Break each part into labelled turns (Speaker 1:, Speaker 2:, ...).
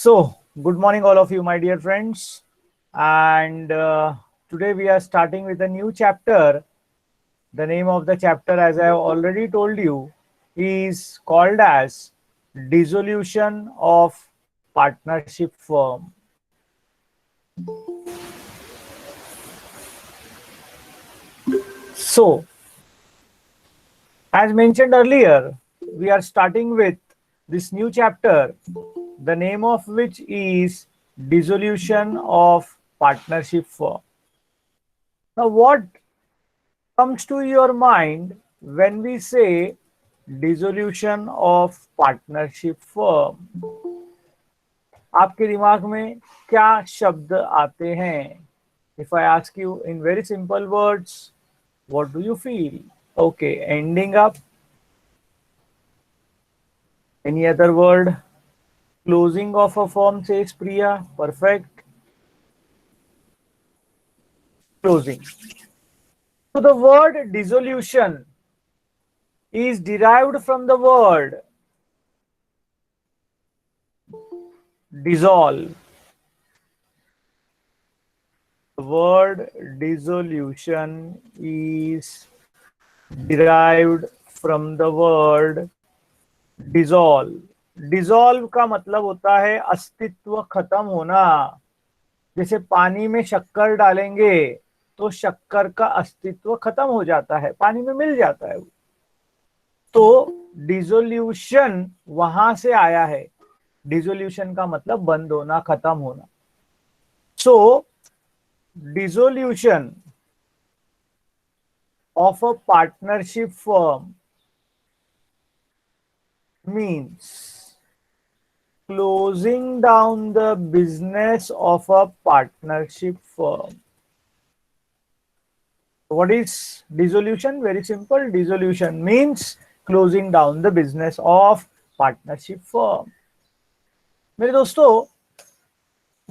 Speaker 1: So, good morning, all of you, my dear friends. And today we are starting with a new chapter. The name of the chapter, as I have already told you, is called as Dissolution of Partnership Firm. So, as mentioned earlier, we are starting with this new chapter, the name of which is Dissolution of Partnership Firm. Now, what comes to your mind when we say dissolution of partnership firm? आपके दिमाग में क्या शब्द आते हैं? If I ask you in very simple words, what do you feel? Okay, ending up. Any other word? Closing of a firm, says Priya. Perfect. Closing. So the word dissolution is derived from the word dissolve. The word dissolution is derived from the word dissolve. Dissolve का मतलब होता है अस्तित्व खत्म होना. जैसे पानी में शक्कर डालेंगे तो शक्कर का अस्तित्व खत्म हो जाता है, पानी में मिल जाता है. तो डिसोल्यूशन वहां से आया है. डिसोल्यूशन का मतलब बंद होना, खत्म होना. सो dissolution of a partnership firm means closing down the business of a partnership firm. What is dissolution? Very simple. Dissolution means closing down the business of partnership firm. मेरे दोस्तों,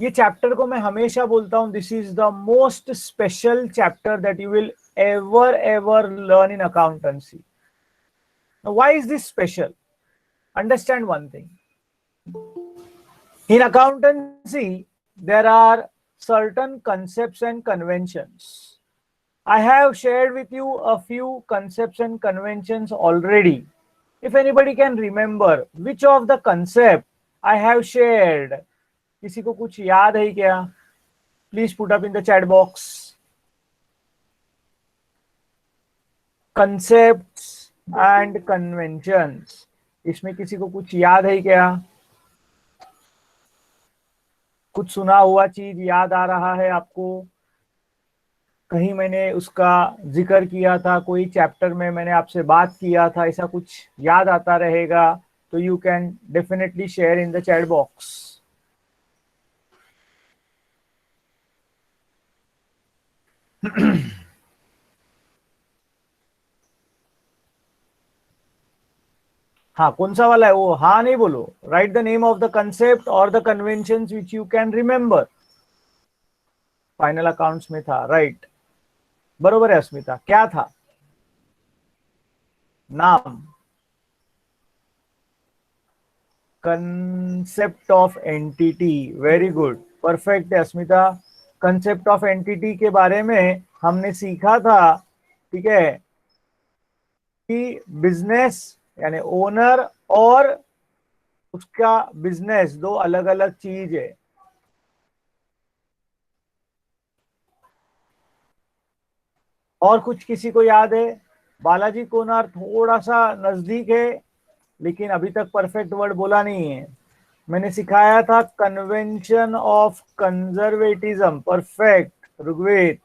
Speaker 1: ये चैप्टर को मैं हमेशा बोलता हूं, this is the most special chapter that you will ever learn in accountancy. Now, why is this special? Understand one thing. In accountancy, there are certain concepts and conventions. I have shared with you a few concepts and conventions already. If anybody can remember which of the concept I have shared, किसी को कुछ याद है क्या? Please put up in the chat box. Concepts and conventions. इसमें किसी को कुछ याद है क्या? कुछ सुना हुआ चीज याद आ रहा है आपको? कहीं मैंने उसका जिक्र किया था, कोई चैप्टर में मैंने आपसे बात किया था, ऐसा कुछ याद आता रहेगा तो you can definitely share in the chat box. हाँ, कौन सा वाला है वो? हाँ नहीं बोलो. Write the name of the concept और the conventions which you can remember. Final accounts में था, राइट. बरोबर है अस्मिता. क्या था नाम? Concept of entity. Very good, perfect है अस्मिता. कंसेप्ट ऑफ एंटिटी के बारे में हमने सीखा था, ठीक है, कि बिजनेस यानी ओनर और उसका बिजनेस दो अलग अलग चीज है. और कुछ किसी को याद है? बालाजी कोनार थोड़ा सा नजदीक है लेकिन अभी तक परफेक्ट वर्ड बोला नहीं है. मैंने सिखाया था कन्वेंशन ऑफ कंजर्वेटिज्म. परफेक्ट ऋग्वेद.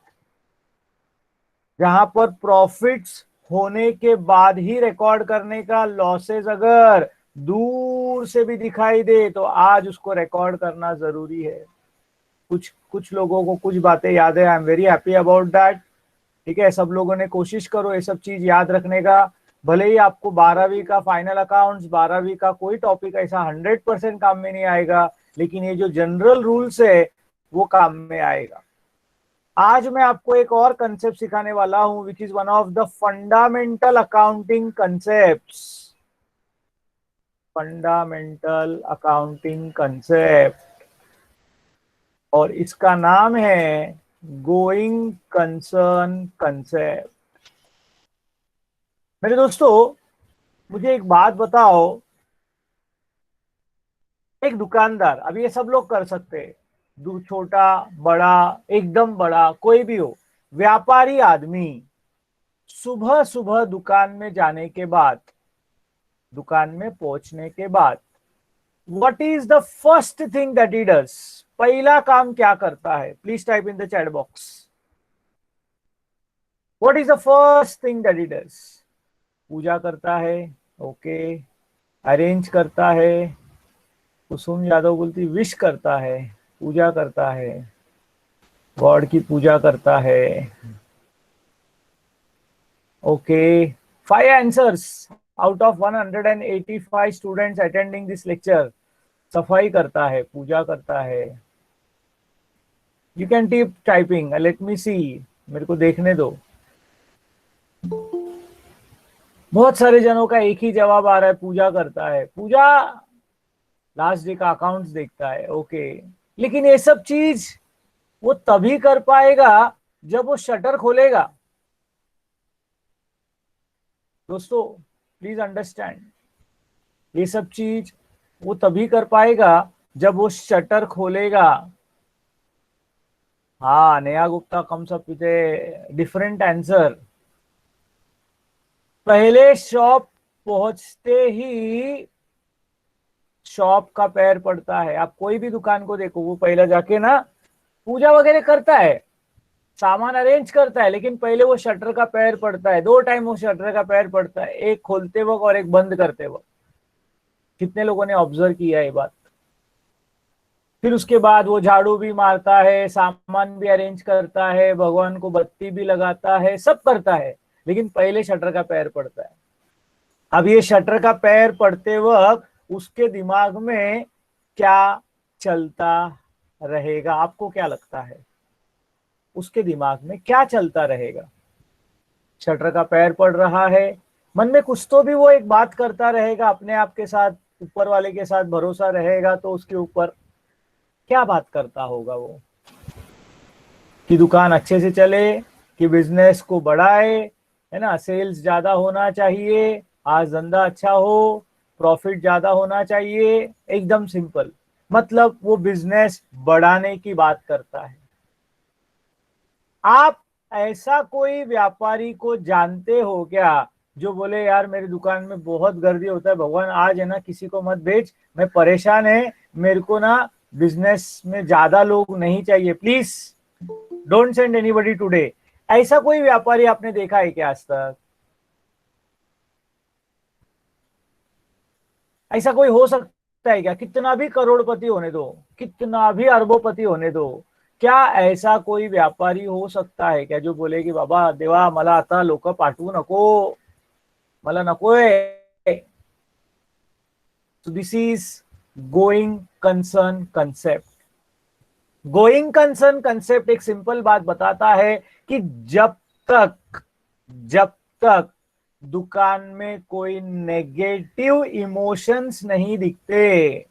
Speaker 1: जहां पर प्रॉफिट्स होने के बाद ही रिकॉर्ड करने का, लॉसेस अगर दूर से भी दिखाई दे तो आज उसको रिकॉर्ड करना जरूरी है. कुछ लोगों को कुछ बातें याद है. आई am very happy about that. ठीक है, सब लोगों ने कोशिश करो ये सब चीज याद रखने का. भले ही आपको 12वीं का फाइनल अकाउंट्स, 12वीं का कोई टॉपिक ऐसा 100% काम में नहीं आएगा, लेकिन ये जो जनरल रूल्स है वो काम में आएगा. आज मैं आपको एक और कंसेप्ट सिखाने वाला हूं which is one of the fundamental accounting concepts. Fundamental accounting concept, और इसका नाम है गोइंग कंसर्न कंसेप्ट। मेरे दोस्तों, मुझे एक बात बताओ, एक दुकानदार, अब ये सब लोग कर सकते हैं, छोटा बड़ा, एकदम बड़ा, कोई भी हो, व्यापारी आदमी सुबह सुबह दुकान में जाने के बाद, दुकान में पहुंचने के बाद, what is the first thing that he does, पहला काम क्या करता है? Please type in the chat box, what is the first thing that he does? पूजा करता है, ओके, अरेंज करता है, कुसुम यादव बोलती विश करता है, पूजा करता है, गॉड की पूजा करता है, okay. 5 answers out of 185 students attending this lecture. सफाई करता है, पूजा करता है। You can keep typing, let me see, मेरे को देखने दो। बहुत सारे जनों का एक ही जवाब आ रहा है, पूजा करता है। पूजा, लास्ट डे का अकाउंट्स देखता है, ओके। लेकिन ये सब चीज वो तभी कर पाएगा जब वो शटर खोलेगा। दोस्तों प्लीज अंडरस्टैंड, ये सब चीज वो तभी कर पाएगा जब वो शटर खोलेगा। हाँ, Neha Gupta comes up with a different answer. पहले शॉप पहुंचते ही शॉप का पैर पड़ता है। आप कोई भी दुकान को देखो, वो पहले जाके ना पूजा वगैरह करता है, सामान अरेंज करता है, लेकिन पहले वो शटर का पैर पड़ता है। 2 टाइम वो शटर का पैर पड़ता है, एक खोलते वक्त और एक बंद करते वक्त। कितने लोगों ने ऑब्जर्व किया ये बात? फिर उसके बाद वो झाड़ू भी मारता है, सामान भी अरेंज करता है, भगवान को बत्ती भी लगाता है, सब करता है, लेकिन पहले शटर का पैर पड़ता है। अब ये शटर का पैर पड़ते वक्त उसके दिमाग में क्या चलता रहेगा? आपको क्या लगता है उसके दिमाग में क्या चलता रहेगा? शटर का पैर पड़ रहा है, मन में कुछ तो भी वो एक बात करता रहेगा अपने आप के साथ, ऊपर वाले के साथ भरोसा रहेगा तो उसके ऊपर। क्या बात करता होगा वो? कि दुकान अच्छे से चले, कि बिजनेस को बढ़ाए, है ना, सेल्स ज्यादा होना चाहिए, आज धंधा अच्छा हो, प्रॉफिट ज्यादा होना चाहिए। एकदम सिंपल, मतलब वो बिजनेस बढ़ाने की बात करता है। आप ऐसा कोई व्यापारी को जानते हो क्या जो बोले यार मेरी दुकान में बहुत गर्दी होता है, भगवान आज है ना किसी को मत भेज, मैं परेशान है, मेरे को ना बिजनेस में ज्यादा लोग नहीं चाहिए, please don't send anybody today. ऐसा कोई व्यापारी आपने देखा है क्या आज तक? ऐसा कोई हो सकता है क्या? कितना भी करोड़पति होने दो, कितना भी अरबोपति होने दो, क्या ऐसा कोई व्यापारी हो सकता है क्या जो बोले कि बाबा देवा मला आता लोक पाठवू नको, मला नकोय? So this is going concern concept. Going concern concept एक सिंपल बात बताता है कि जब तक जब तक दुकान में कोई नेगेटिव इमोशंस नहीं दिखते,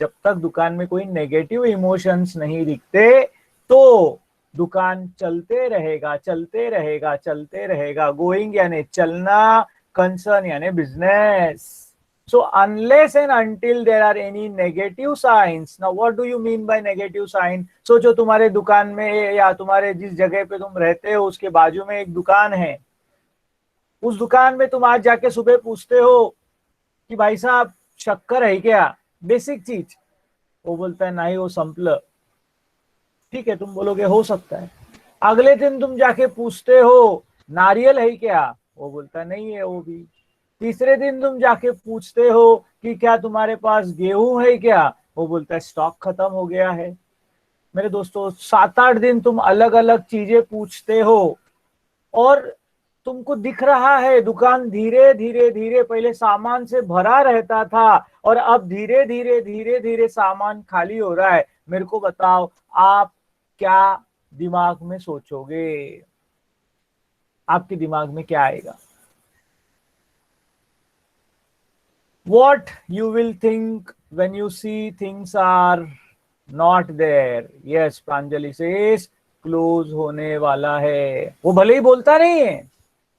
Speaker 1: जब तक दुकान में कोई नेगेटिव इमोशंस नहीं दिखते, तो दुकान चलते रहेगा, चलते रहेगा, चलते रहेगा। गोइंग यानी चलना, कंसर्न यानी business. So unless and until there are any negative signs, now what do you mean by negative sign? सोचो तुम्हारे दुकान में या तुम्हारे जिस जगह पे तुम रहते हो उसके बाजू में एक दुकान है, उस दुकान में तुम आज जाके सुबह पूछते हो कि भाई साहब शक्कर है क्या, बेसिक चीज, वो बोलता है नहीं वो संपल। ठीक है, तुम बोलोगे हो सकता है। अगले दिन तुम जाके पूछते हो नारियल है क्या, वो बोलता है नहीं है वो भी। तीसरे दिन तुम जाके पूछते हो कि क्या तुम्हारे पास गेहूं है क्या, वो बोलता है स्टॉक खत्म हो गया है। मेरे दोस्तों 7-8 दिन तुम अलग अलग चीजें पूछते हो और तुमको दिख रहा है दुकान धीरे धीरे धीरे पहले सामान से भरा रहता था और अब धीरे धीरे धीरे धीरे सामान खाली हो रहा है। मेरे को बताओ आप क्या दिमाग में सोचोगे? आपके दिमाग में क्या आएगा? What you will think when you see things are not there? Yes, Pranjali says close होने वाला है। वो भले ही बोलता नहीं है,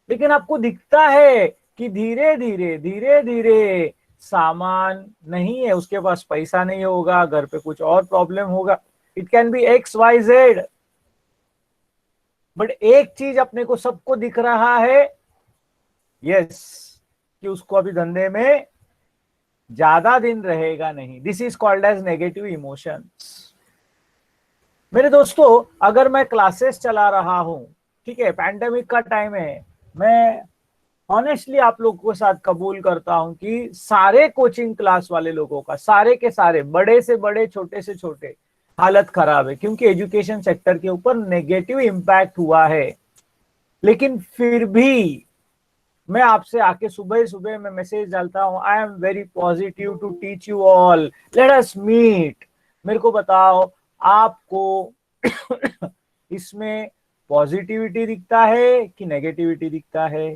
Speaker 1: लेकिन आपको दिखता है कि धीरे धीरे धीरे धीरे सामान नहीं है, उसके पास पैसा नहीं होगा, घर पे कुछ और प्रॉब्लम होगा। It can be X Y Z, but एक चीज अपने को सबको दिख रहा है, यस, कि उसको अभी धंधे में ज्यादा दिन रहेगा नहीं। This is called as negative emotions. मेरे दोस्तों, अगर मैं क्लासेस चला रहा हूं, ठीक है, पैंडेमिक का टाइम है, मैं ऑनेस्टली आप लोगों के साथ कबूल करता हूं कि सारे कोचिंग क्लास वाले लोगों का, सारे के सारे, बड़े से बड़े छोटे से छोटे, हालत खराब है, क्योंकि एजुकेशन सेक्टर के ऊपर नेगेटिव इंपैक्ट हुआ है। लेकिन फिर भी मैं आपसे आके सुबह सुबह में मैसेज डालता हूं, I am very positive to teach you all, let us meet. मेरे को बताओ, आपको इसमें पॉजिटिविटी दिखता है कि नेगेटिविटी दिखता है?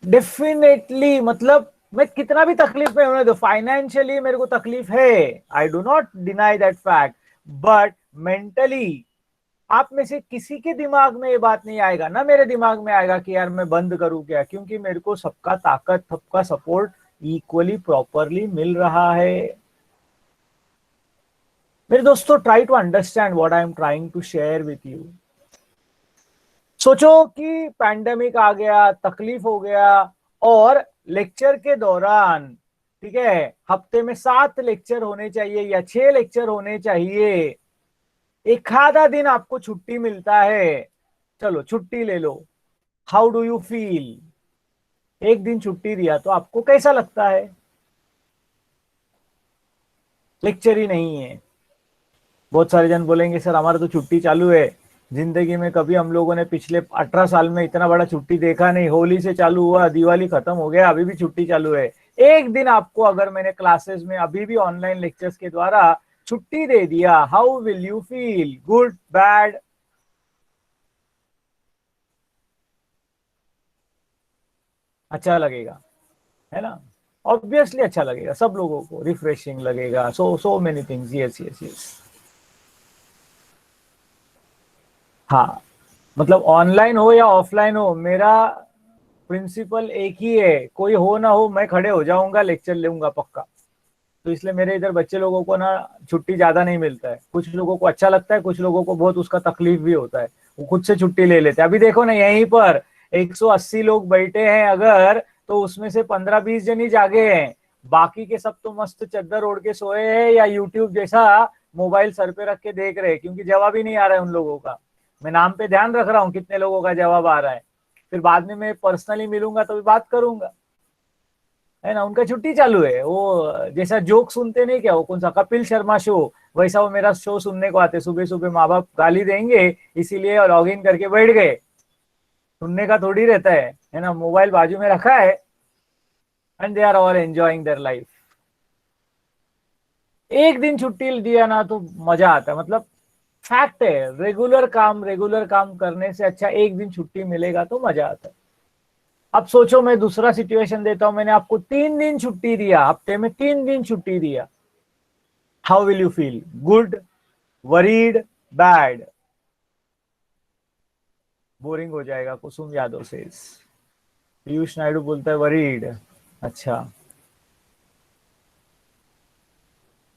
Speaker 1: डेफिनेटली, मतलब मैं कितना भी तकलीफ में होने दो, फाइनेंशियली मेरे को तकलीफ है, I do not deny that fact, but mentally आप में से किसी के दिमाग में ये बात नहीं आएगा ना, मेरे दिमाग में आएगा कि यार मैं बंद करूं क्या, क्योंकि मेरे को सबका ताकत, सबका सपोर्ट इक्वली प्रॉपरली मिल रहा है। मेरे दोस्तों, try to understand what I am trying to share with you. सोचो कि पैंडेमिक आ गया, तकलीफ हो गया, और लेक्चर के दौरान, ठीक है, हफ्ते में 7 लेक्चर होने चाहिए या 6 लेक्चर होने चाहिए, एक आधा दिन आपको छुट्टी मिलता है, चलो छुट्टी ले लो, हाउ डू यू फील? एक दिन छुट्टी दिया तो आपको कैसा लगता है? लेक्चर ही नहीं है। बहुत सारे जन बोलेंगे सर हमारा तो छुट्टी चालू है, जिंदगी में कभी हम लोगों ने पिछले 18 साल में इतना बड़ा छुट्टी देखा नहीं, होली से चालू हुआ, दिवाली खत्म हो गया, अभी भी छुट्टी चालू है। एक दिन आपको अगर मैंने क्लासेस में अभी भी ऑनलाइन लेक्चर्स के द्वारा छुट्टी दे दिया, how will you feel? Good, bad? अच्छा लगेगा, है ना? ऑब्वियसली अच्छा लगेगा, सब लोगों को रिफ्रेशिंग लगेगा, so so many things, yes yes yes. हाँ, मतलब ऑनलाइन हो या ऑफलाइन हो, मेरा प्रिंसिपल एक ही है, कोई हो ना हो मैं खड़े हो जाऊंगा, लेक्चर लूंगा पक्का। तो इसलिए मेरे इधर बच्चे लोगों को ना छुट्टी ज्यादा नहीं मिलता है, कुछ लोगों को अच्छा लगता है, कुछ लोगों को बहुत उसका तकलीफ भी होता है, वो खुद से छुट्टी ले लेते हैं। अभी देखो ना, यहीं पर 180 लोग बैठे हैं अगर, तो उसमें से 15-20 जन ही जागे हैं, बाकी के सब तो मस्त चद्दर ओढ़ के सोए हैं या यूट्यूब जैसा मोबाइल सर पे रख के देख रहे हैं, क्योंकि जवाब ही नहीं आ रहा है उन लोगों का। मैं नाम पे ध्यान रख रहा हूँ कितने लोगों का जवाब आ रहा है, फिर बाद में मैं पर्सनली मिलूंगा तो भी बात करूंगा, है ना? उनका छुट्टी चालू है, वो जैसा जोक सुनते नहीं क्या, वो कौन सा कपिल शर्मा शो, वैसा वो मेरा शो सुनने को आते, सुबह सुबह माँ बाप गाली देंगे इसीलिए लॉग इन करके बैठ गए, सुनने का थोड़ी रहता है ना? मोबाइल बाजू में रखा है and they are all enjoying their life. एक दिन छुट्टी दिया ना तो मजा आता है, मतलब फैक्ट है, रेगुलर काम करने से अच्छा एक दिन छुट्टी मिलेगा तो मजा आता है। अब सोचो, मैं दूसरा सिचुएशन देता हूं, मैंने आपको 3 दिन छुट्टी दिया, हफ्ते में 3 दिन छुट्टी दिया, how will you feel? Good, worried, bad? Boring हो जाएगा, कुसुम यादव से। पीयूष नायडू बोलता है वरीड। अच्छा,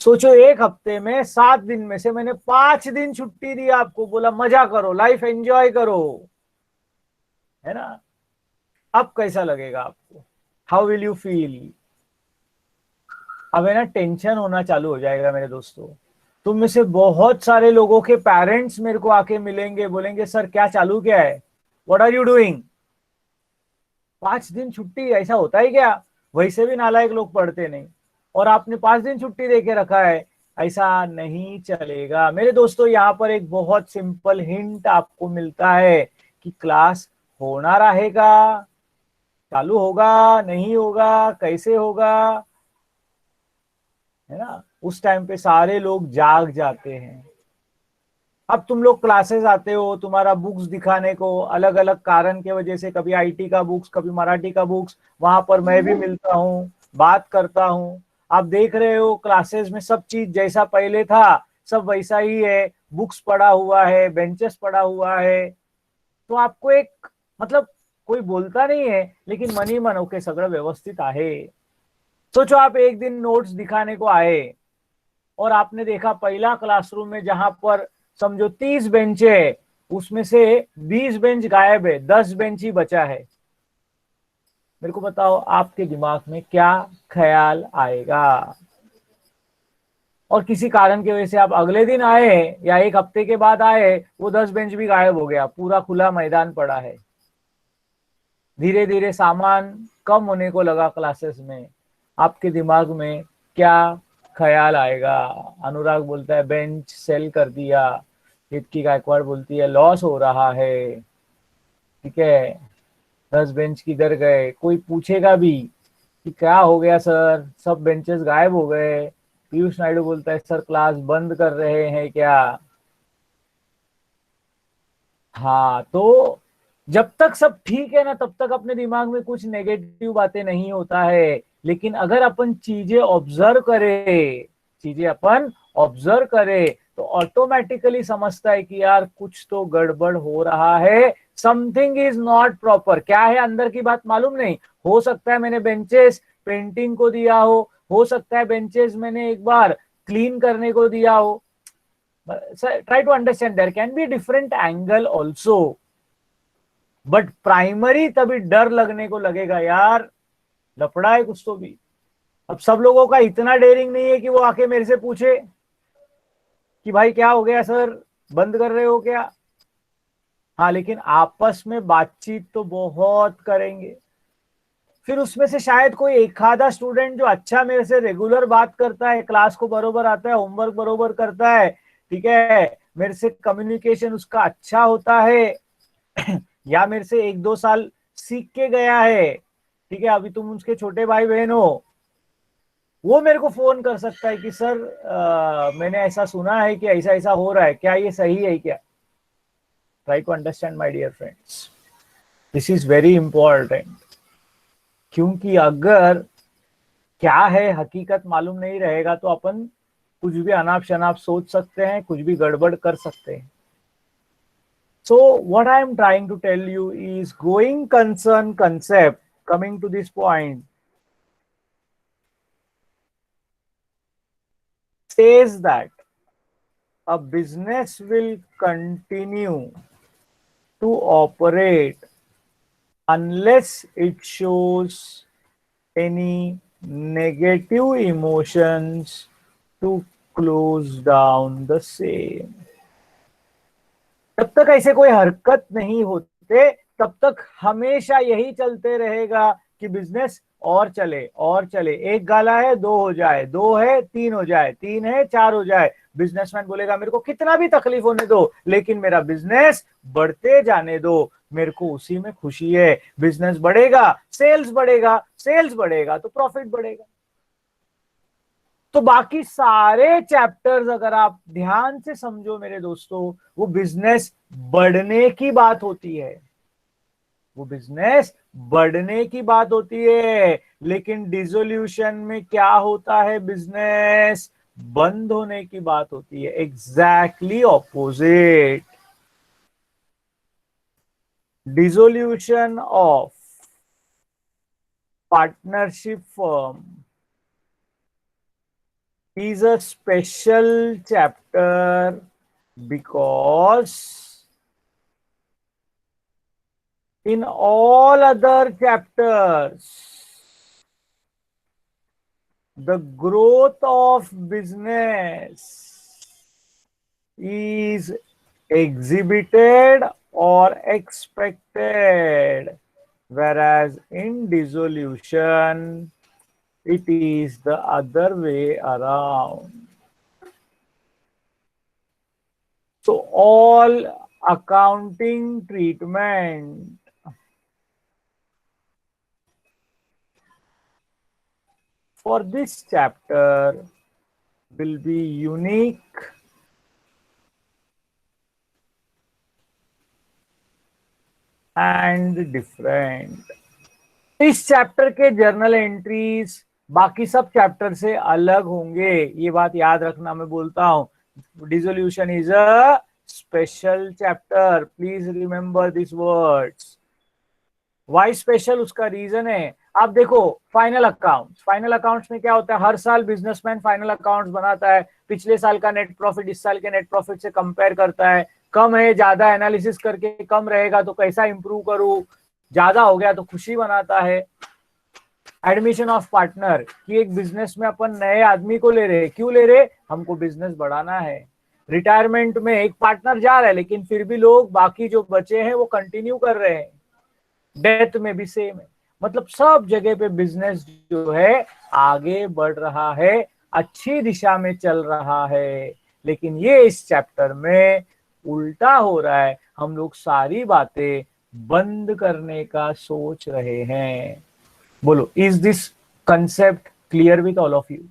Speaker 1: सोचो एक हफ्ते में 7 दिन में से मैंने 5 दिन छुट्टी दी आपको, बोला मजा करो, लाइफ एंजॉय करो, है ना? अब कैसा लगेगा आपको? How will you feel? अब है ना, टेंशन होना चालू हो जाएगा मेरे दोस्तों। तुम में से बहुत सारे लोगों के पेरेंट्स मेरे को आके मिलेंगे, बोलेंगे सर क्या चालू क्या है, व्हाट आर यू डूइंग? 5 दिन छुट्टी, ऐसा होता है क्या? वैसे भी नालायक लोग पढ़ते नहीं, और आपने 5 दिन छुट्टी दे के रखा है, ऐसा नहीं चलेगा मेरे दोस्तों। यहाँ पर एक बहुत सिंपल हिंट आपको मिलता है कि क्लास होना रहेगा, चालू होगा, नहीं होगा, कैसे होगा, है ना? उस टाइम पे सारे लोग जाग जाते हैं, अब तुम लोग क्लासेस आते हो, तुम्हारा बुक्स दिखाने को अलग अलग कारण के वजह से, कभी आईटी का बुक्स, कभी मराठी का बुक्स, वहां पर मैं भी मिलता हूँ, बात करता हूँ। आप देख रहे हो क्लासेस में सब चीज जैसा पहले था सब वैसा ही है, बुक्स पड़ा हुआ है, बेंचेस पड़ा हुआ है। तो आपको एक मतलब कोई बोलता नहीं है लेकिन मनी मन ओके सगळं व्यवस्थित आहे। सोचो आप एक दिन नोट्स दिखाने को आए और आपने देखा पहला क्लासरूम में जहां पर समझो 30 बेंच है, उसमें से 20 बेंच गायब है, 10 बेंच ही बचा है। मेरे को बताओ आपके दिमाग में क्या ख्याल आएगा? और किसी कारण की वजह से आप अगले दिन आए या एक हफ्ते के बाद आए, वो 10 बेंच भी गायब हो गया, पूरा खुला मैदान पड़ा है। धीरे धीरे सामान कम होने को लगा क्लासेस में। आपके दिमाग में क्या ख्याल आएगा? अनुराग बोलता है बेंच सेल कर दिया, इतकी गायकवाड़ बोलती है लॉस हो रहा है। ठीक है, 10 बेंच किधर गए? कोई पूछेगा भी कि क्या हो गया सर, सब बेंचेस गायब हो गए। पीयूष नायडू बोलता है सर क्लास बंद कर रहे हैं क्या? हाँ, तो जब तक सब ठीक है ना तब तक अपने दिमाग में कुछ नेगेटिव बातें नहीं होता है। लेकिन अगर अपन चीजें अपन ऑब्जर्व करें तो ऑटोमेटिकली समझता है कि यार कुछ तो गड़बड़ हो रहा है, समथिंग इज नॉट प्रॉपर। क्या है अंदर की बात मालूम नहीं। हो सकता है मैंने बेंचेस पेंटिंग को दिया हो सकता है बेंचेस मैंने एक बार क्लीन करने को दिया हो। So try to understand there can be different angle also, but primary तभी डर लगने को लगेगा यार लफड़ा है कुछ तो भी। अब सब लोगों का इतना डेयरिंग नहीं है कि वो आके मेरे से पूछे कि भाई क्या हो गया सर, बंद कर रहे हो क्या? हाँ, लेकिन आपस में बातचीत तो बहुत करेंगे। फिर उसमें से शायद कोई एक आधा स्टूडेंट जो अच्छा मेरे से रेगुलर बात करता है, क्लास को बरोबर आता है, होमवर्क बरोबर करता है, ठीक है, मेरे से कम्युनिकेशन उसका अच्छा होता है, या मेरे से एक दो साल सीख के गया है, ठीक है, अभी तुम उसके छोटे भाई बहन हो, वो मेरे को फोन कर सकता है कि सर मैंने ऐसा सुना है कि ऐसा ऐसा हो रहा है, क्या ये सही है क्या? Try to understand my dear friends, this is very important. क्योंकि अगर क्या है हकीकत मालूम नहीं रहेगा तो अपन कुछ भी अनाप शनाप सोच सकते हैं, कुछ भी गड़बड़ कर सकते हैं। So what I am trying to tell you is going concern concept, coming to this point, says that a business will continue to operate unless it shows any negative emotions to close down the same. जब तक ऐसे कोई हरकत नहीं होते तब तक हमेशा यही चलते रहेगा कि बिजनेस और चले और चले। एक गाला है दो हो जाए, दो है तीन हो जाए, तीन है चार हो जाए। बिजनेसमैन बोलेगा मेरे को कितना भी तकलीफ होने दो लेकिन मेरा बिजनेस बढ़ते जाने दो, मेरे को उसी में खुशी है। बिजनेस बढ़ेगा, सेल्स बढ़ेगा, सेल्स बढ़ेगा तो प्रॉफिट बढ़ेगा। तो बाकी सारे चैप्टर्स अगर आप ध्यान से समझो मेरे दोस्तों, वो बिजनेस बढ़ने की बात होती है, वो बिजनेस बढ़ने की बात होती है। लेकिन डिसोल्यूशन में क्या होता है? बिजनेस बंद होने की बात होती है। Exactly opposite. Dissolution of partnership firm is a special chapter because in all other chapters the growth of business is exhibited or expected, whereas in dissolution it is the other way around. So all accounting treatment for this chapter will be unique and different. इस chapter के journal entries बाकी सब chapter से अलग होंगे, ये बात याद रखना। मैं बोलता हूं dissolution is a special chapter, please remember this words. Why special, उसका रीजन है। आप देखो फाइनल अकाउंट्स, फाइनल अकाउंट्स में क्या होता है, हर साल बिजनेसमैन फाइनल अकाउंट्स बनाता है, पिछले साल का नेट प्रॉफिट इस साल के नेट प्रॉफिट से कंपेयर करता है, कम है ज्यादा एनालिसिस करके, कम रहेगा तो कैसा इंप्रूव करूं, ज्यादा हो गया तो खुशी बनाता है। एडमिशन ऑफ पार्टनर, कि एक बिजनेस में अपन नए आदमी को ले रहे, क्यों ले रहे, हमको बिजनेस बढ़ाना है। रिटायरमेंट में एक पार्टनर जा रहा है लेकिन फिर भी लोग बाकी जो बचे हैं वो कंटिन्यू कर रहे हैं। डेथ में भी सेम है। मतलब सब जगह पे बिजनेस जो है आगे बढ़ रहा है, अच्छी दिशा में चल रहा है। लेकिन ये इस चैप्टर में उल्टा हो रहा है, हम लोग सारी बातें बंद करने का सोच रहे हैं। बोलो, is this concept clear with all of you?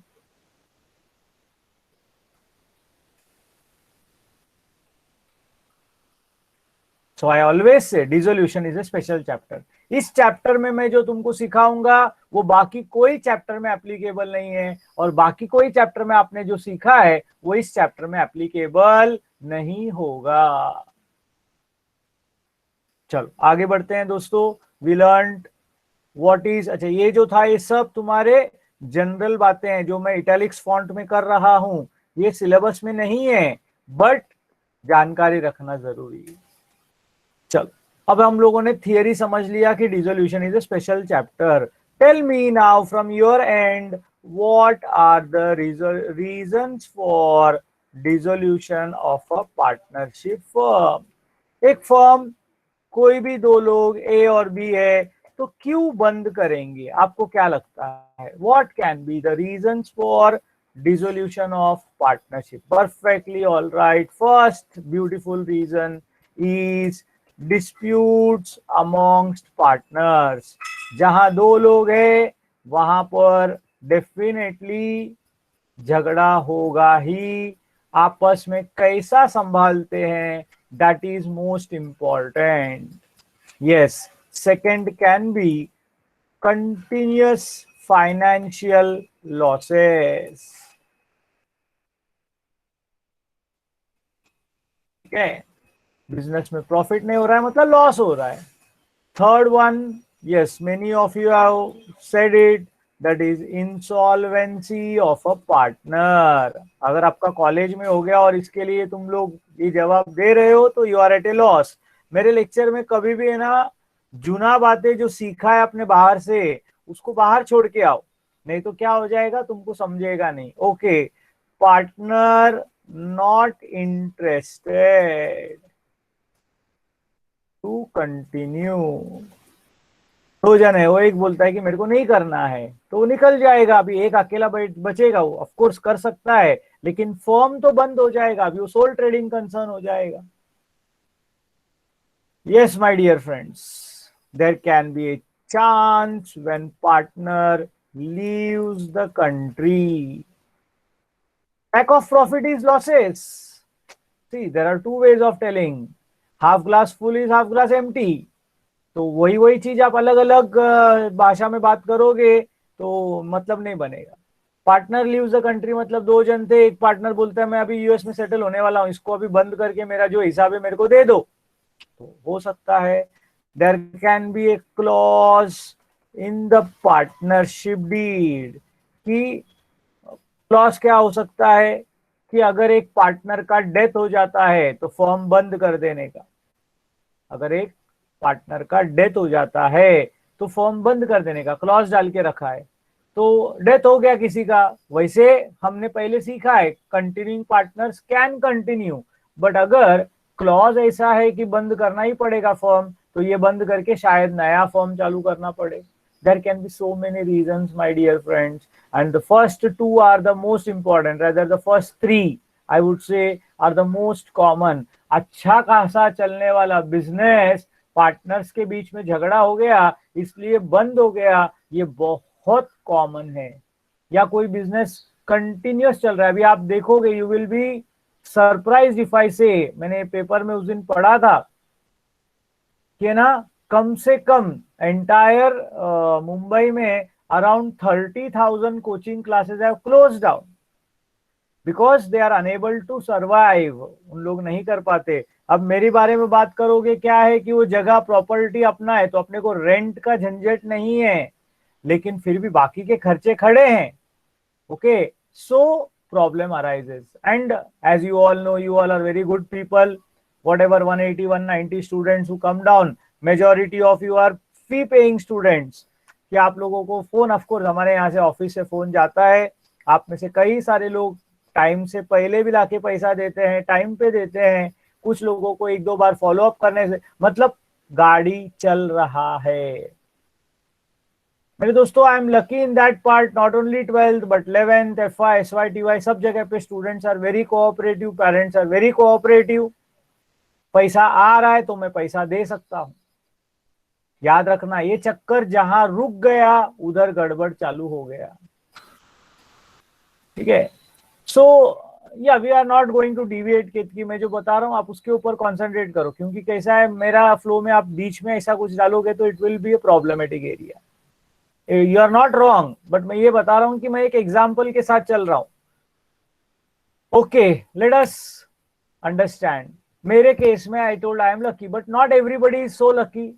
Speaker 1: So I always say dissolution is a special chapter. इस चैप्टर में मैं जो तुमको सिखाऊंगा वो बाकी कोई चैप्टर में एप्लीकेबल नहीं है, और बाकी कोई चैप्टर में आपने जो सीखा है वो इस चैप्टर में एप्लीकेबल नहीं होगा। चलो आगे बढ़ते हैं दोस्तों। वी लर्न व्हाट इज, अच्छा ये जो था ये सब तुम्हारे जनरल बातें हैं जो मैं इटैलिक्स फॉन्ट में कर रहा हूं, ये सिलेबस में नहीं है, बट जानकारी रखना जरूरी है। चलो अब हम लोगों ने थियरी समझ लिया कि dissolution is a special chapter. Tell me now from your end, what are the reasons for dissolution of a partnership firm. एक फर्म, कोई भी दो लोग ए और बी है, तो क्यों बंद करेंगे, आपको क्या लगता है? What can be the reasons for dissolution of partnership? Perfectly all right, first beautiful reason is disputes amongst partners. जहां दो लोग हैं वहां पर डेफिनेटली झगड़ा होगा ही। आपस में कैसा संभालते हैं, that is most important. Yes, second can be continuous financial losses. ठीक है, बिजनेस में प्रॉफिट नहीं हो रहा है मतलब लॉस हो रहा है। Third one, yes, many of you have said it, that is insolvency of a partner। अगर आपका कॉलेज में हो गया और इसके लिए तुम लोग ये जवाब दे रहे हो तो you are at a loss. मेरे लेक्चर में कभी भी है ना, जुना बातें जो सीखा है अपने बाहर से उसको बाहर छोड़ के आओ, नहीं तो क्या हो जाएगा तुमको समझेगा नहीं। Okay, partner not interested to continue. दो जन है, वो एक बोलता है कि मेरे को नहीं करना है तो वो निकल जाएगा, अभी एक अकेला बचेगा, वो ऑफ कोर्स कर सकता है लेकिन फर्म तो बंद हो जाएगा, अभी वो सोल ट्रेडिंग कंसर्न हो जाएगा। Yes my dear friends, there can be a chance when partner leaves the country. lack of profit is losses। See, there are two ways of telling, half glass full is half glass empty। तो वही वही चीज आप अलग अलग भाषा में बात करोगे तो मतलब नहीं बनेगा। पार्टनर लीव्स द कंट्री मतलब दो जन थे, एक पार्टनर बोलता है मैं अभी यूएस में सेटल होने वाला हूं, इसको अभी बंद करके मेरा जो हिसाब है मेरे को दे दो, तो हो सकता है। There can be a clause in the partnership deed, कि क्लॉज क्या हो सकता है कि अगर एक पार्टनर का डेथ हो जाता है तो फर्म बंद कर देने का। अगर एक पार्टनर का डेथ हो जाता है तो फर्म बंद कर देने का क्लॉज डाल के रखा है। तो डेथ हो गया किसी का, वैसे हमने पहले सीखा है continuing partners can continue, but अगर क्लॉज ऐसा है कि बंद करना ही पड़ेगा फर्म, तो ये बंद करके शायद नया फर्म चालू करना पड़े। There can be so many reasons, my dear friends, and the first two are the most important, rather the first three I would say are the most common। अच्छा खासा चलने वाला बिजनेस पार्टनर्स के बीच में झगड़ा हो गया इसलिए बंद हो गया, ये बहुत कॉमन है। या कोई बिजनेस कंटिन्यूअस चल रहा है, अभी आप देखोगे you will be surprise if I से, मैंने पेपर में उस दिन पढ़ा था कि ना कम से कम एंटायर मुंबई में around 30,000 coaching classes have close down because they are unable to survive. उन लोग नहीं कर पाते। अब मेरे बारे में बात करोगे, क्या है कि वो जगह प्रॉपर्टी अपना है तो अपने को रेंट का झंझट नहीं है, लेकिन फिर भी बाकी के खर्चे खड़े हैं। Okay, so problem arises and as you all know, you all are very good people, whatever 180 190 students who come down, majority of you are fee paying students। कि आप लोगों को फोन, ऑफ कोर्स हमारे यहाँ से ऑफिस से phone जाता है, आप में से कई सारे लोग टाइम से पहले भी लाके पैसा देते हैं, टाइम पे देते हैं, कुछ लोगों को एक दो बार फॉलो अप करने से मतलब गाड़ी चल रहा है। मेरे दोस्तों, I am lucky in that part, not only 12th but 11th FY SY TY सब जगह पे students are very cooperative, parents are very cooperative. पैसा आ रहा है तो मैं पैसा दे सकता हूं। याद रखना, ये चक्कर जहां रुक गया उधर गड़बड़ चालू हो गया। ठीक है, so yeah we are not going to deviate. Ketaki मैं जो बता रहा हूं आप उसके ऊपर कॉन्सेंट्रेट करो, क्योंकि कैसा है मेरा फ्लो में आप बीच में ऐसा कुछ डालोगे तो it will be a problematic area. You are not wrong, but मैं ये बता रहा हूं कि मैं एक एग्जाम्पल के साथ चल रहा हूं। Okay, let us understand. मेरे केस में I told I am lucky, but not everybody is so lucky.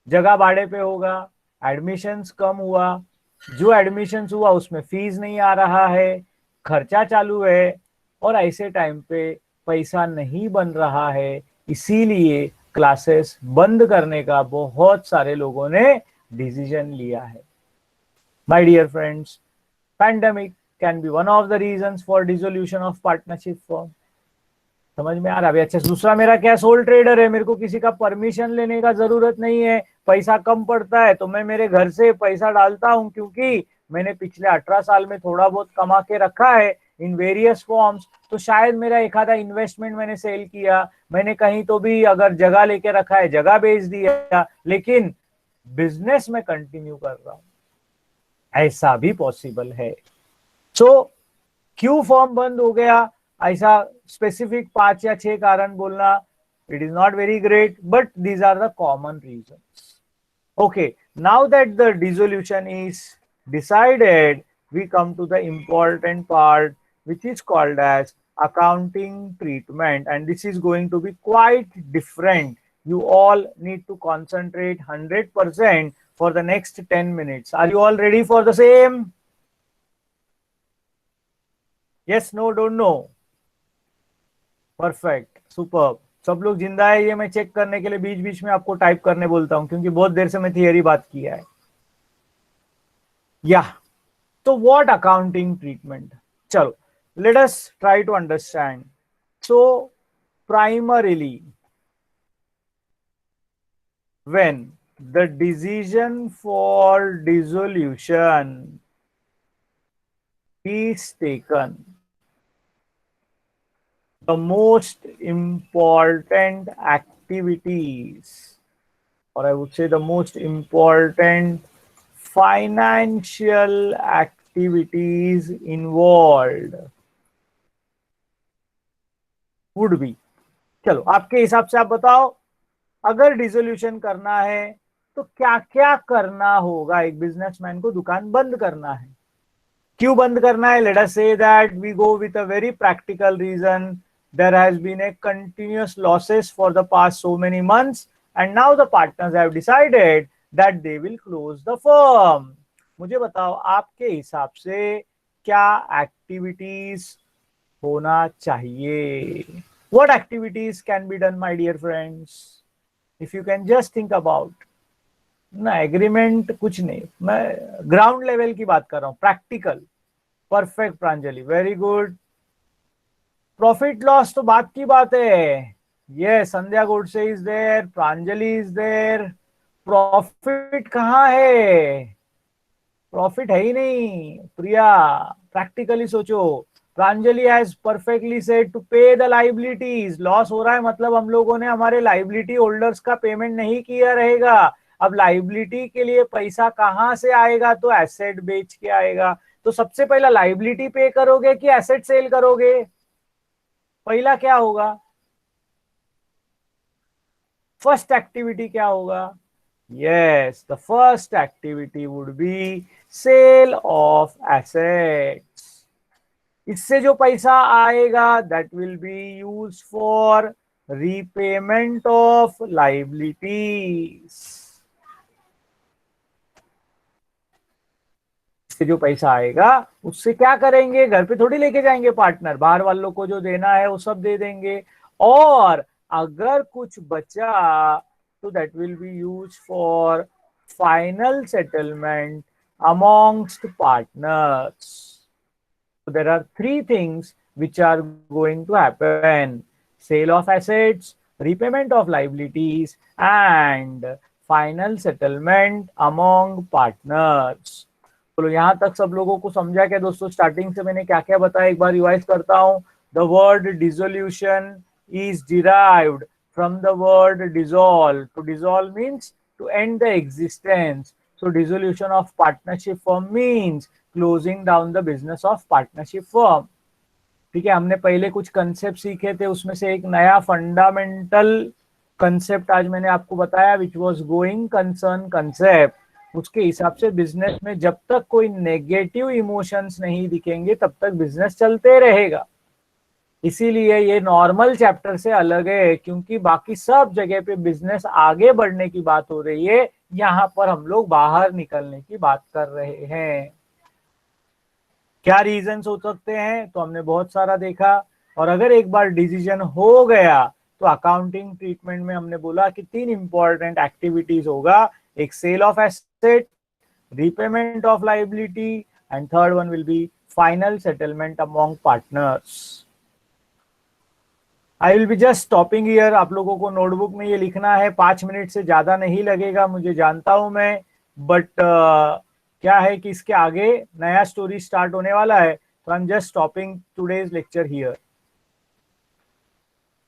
Speaker 1: जगह भाड़े पे होगा, एडमिशंस कम हुआ, जो एडमिशंस हुआ उसमें फीस नहीं आ रहा है, खर्चा चालू है, और ऐसे टाइम पे पैसा नहीं बन रहा है, इसीलिए क्लासेस बंद करने का बहुत सारे लोगों ने डिसीजन लिया है। My dear friends, pandemic can be one of the reasons for dissolution of partnership form. समझ में आ रहा है? अच्छा, दूसरा मेरा क्या, सोल ट्रेडर है, मेरे को किसी का परमिशन लेने का जरूरत नहीं है। पैसा कम पड़ता है तो मैं मेरे घर से पैसा डालता हूं, क्योंकि मैंने पिछले 18 साल में थोड़ा बहुत कमा के रखा है इन वेरियस फॉर्म्स। तो शायद मेरा एक आधा इन्वेस्टमेंट मैंने सेल किया, मैंने कहीं तो भी अगर जगह लेके रखा है जगह बेच दिया, लेकिन बिजनेस में कंटिन्यू कर रहा हूं। ऐसा भी पॉसिबल है। सो क्यों फॉर्म बंद हो गया, ऐसा स्पेसिफिक 5 या 6 कारण बोलना, it is not very great, but these are the common reasons. Okay, now that the dissolution is decided, we come to the important part, which is called as accounting treatment, and this is going to be quite different. You all need to concentrate 100% for the next 10 minutes. Are you all ready for the same? Yes, no, don't know. Perfect, superb। सब लोग जिंदा है, ये मैं check करने के लिए बीच बीच में आपको टाइप करने बोलता हूं, क्योंकि बहुत देर से मैं थियरी बात किया है। या तो व्हाट अकाउंटिंग ट्रीटमेंट, चलो let us try to understand. So primarily when the decision for dissolution is taken, the most important activities, or I would say the most important financial activities involved would be, चलो आपके हिसाब से आप बताओ, अगर dissolution करना है तो क्या क्या करना होगा। एक बिजनेसमैन को दुकान बंद करना है, क्यों बंद करना है? Let us see that we go with a very practical reason. There has been a continuous losses for the past so many months and now the partners have decided that they will close the firm. मुझे बताओ आपके हिसाब से क्या activities होना चाहिए? What activities can be done my dear friends, if you can just think about. ना agreement कुछ नहीं, मैं ग्राउंड लेवल की बात कर रहा हूं, practical. Perfect Pranjali, very good. Profit loss तो बात की बात है। ये Sandhya Godse is there, Pranjali is there. Profit कहाँ है? प्रॉफिट है ही नहीं। प्रिया, प्रैक्टिकली सोचो। Pranjali has perfectly said to pay the liabilities. Loss हो रहा है मतलब हम लोगों ने हमारे लाइबिलिटी होल्डर्स का पेमेंट नहीं किया रहेगा। अब लाइबिलिटी के लिए पैसा कहां से आएगा? तो एसेट बेच के आएगा। तो सबसे पहला लाइबिलिटी पे करोगे कि एसेट सेल करोगे? पहला क्या होगा? फर्स्ट एक्टिविटी क्या होगा? Yes, the first activity would be sale of assets. इससे जो पैसा आएगा that will be use for repayment of liabilities. इससे जो पैसा आएगा उससे क्या करेंगे? घर पे थोड़ी लेके जाएंगे पार्टनर, बाहर वालों को जो देना है वो सब दे देंगे, और अगर कुछ बचा तो that will be use for final settlement amongst partners. So there are three things which are going to happen: sale of assets, repayment of liabilities, and final settlement among partners. चलो यहाँ तक सब लोगों को समझा क्या दोस्तों? स्टार्टिंग से मैंने क्या क्या बताया एक बार रिवाइज करता हूँ। The word dissolution is derived from the word dissolve. To dissolve means to end the existence. So dissolution of partnership firm means closing down the business of partnership firm. ठीक है, हमने पहले कुछ कंसेप्ट सीखे थे, उसमें से एक नया फंडामेंटल कंसेप्ट आज मैंने आपको बताया, which was going concern concept. उसके हिसाब से बिजनेस में जब तक कोई नेगेटिव इमोशंस नहीं दिखेंगे तब तक बिजनेस चलते रहेगा। इसीलिए ये नॉर्मल चैप्टर से अलग है, क्योंकि बाकी सब जगह पे बिजनेस आगे बढ़ने की बात हो रही है, यहाँ पर हम लोग बाहर निकलने की बात कर रहे हैं। क्या रीजंस हो सकते हैं? तो हमने बहुत सारा देखा, और अगर एक बार डिसीजन हो गया तो अकाउंटिंग ट्रीटमेंट में हमने बोला कि 3 इंपॉर्टेंट एक्टिविटीज होगा, एक sale of asset, repayment of liability, and third one will be final settlement among partners. I will be just stopping here. आप लोगों को नोटबुक में ये लिखना है, 5 मिनट से ज्यादा नहीं लगेगा, मुझे जानता हूं मैं, बट क्या है कि इसके आगे नया स्टोरी स्टार्ट होने वाला है, तो I am just stopping today's lecture here.